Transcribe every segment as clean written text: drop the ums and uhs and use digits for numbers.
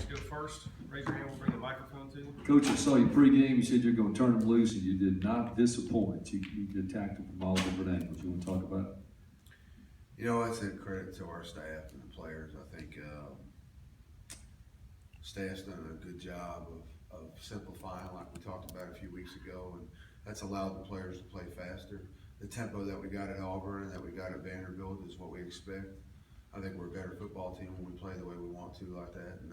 to go first. Raise your hand, we'll bring the microphone to you. Coach, I saw you pregame, you said you're gonna turn them loose, and you did not disappoint. You attacked them from all different angles. You wanna talk about it? You know, it's a credit to our staff and the players. I think staff's done a good job of simplifying, like we talked about a few weeks ago, and that's allowed the players to play faster. The tempo that we got at Auburn and that we got at Vanderbilt is what we expect. I think we're a better football team when we play the way we want to like that. And,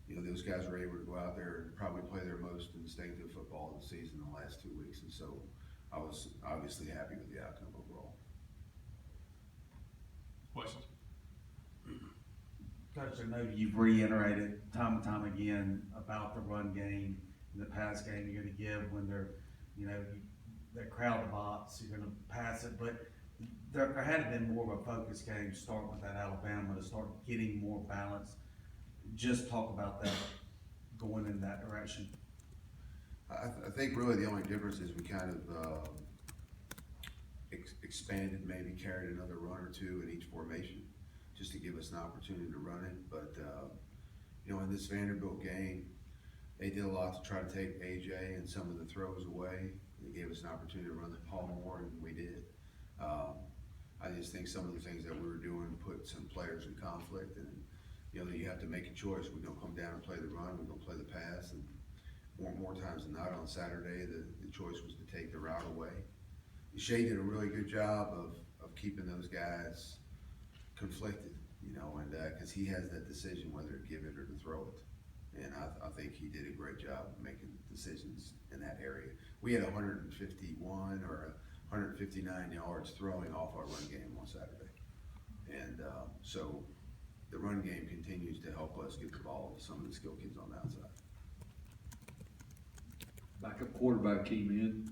you know, those guys were able to go out there and probably play their most instinctive football of the season in the last 2 weeks. And so I was obviously happy with the outcome overall. Questions? Coach, I know you've reiterated time and time again about the run game and the pass game you're gonna give when they're, you know, they crowd the box, you're gonna pass it, but there had been more of a focus game starting with that Alabama to start getting more balance. Just talk about that, going in that direction. I think really the only difference is we kind of expanded, maybe carried another run or two in each formation just to give us an opportunity to run it. But, you know, in this Vanderbilt game, they did a lot to try to take AJ and some of the throws away. They gave us an opportunity to run the ball more, and we did. I just think some of the things that we were doing put some players in conflict, and you know, you have to make a choice. We're gonna come down and play the run, we're gonna play the pass, and more times than not on Saturday, the choice was to take the route away. Shea did a really good job of keeping those guys conflicted, you know, and because he has that decision whether to give it or to throw it. And I think he did a great job of making decisions in that area. We had 151 or 159 yards throwing off our run game on Saturday. And so the run game continues to help us get the ball to some of the skill kids on the outside. Backup quarterback came in.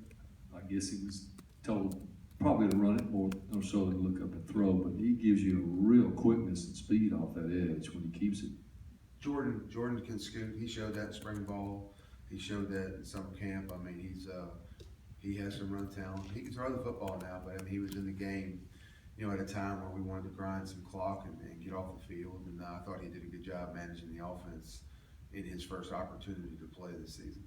I guess he was told probably to run it more so than look up and throw, but he gives you a real quickness and speed off that edge when he keeps it. Jordan can scoot. He showed that in spring ball. He showed that in summer camp. I mean, he has some run talent. He can throw the football now, but I mean, he was in the game, you know, at a time where we wanted to grind some clock and get off the field. And I thought he did a good job managing the offense in his first opportunity to play this season.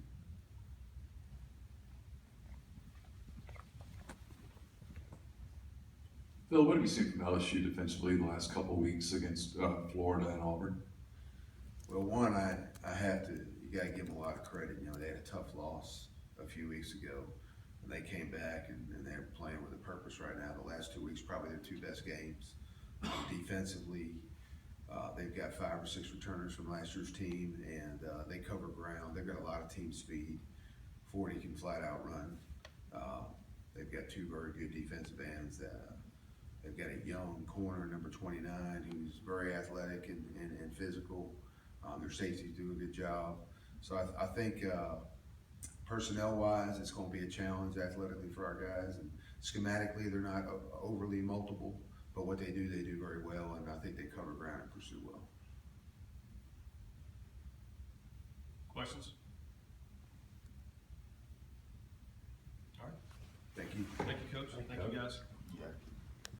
Phil, what have you seen from LSU defensively the last couple of weeks against Florida and Auburn? Well, one, you gotta give them a lot of credit. You know, they had a tough loss a few weeks ago, and they came back and they're playing with a purpose right now. The last 2 weeks, probably their two best games. Defensively, they've got 5 or 6 returners from last year's team, and they cover ground. They've got a lot of team speed. 40 can flat out run. They've got 2 very good defensive ends. They've got a young corner, number 29, who's very athletic and physical. Their safeties do a good job. So I think personnel-wise, it's going to be a challenge athletically for our guys. And schematically, they're not overly multiple, but what they do very well, and I think they cover ground and pursue well. Questions? All right. Thank you. Thank you, Coach. Thank you, guys. Yeah.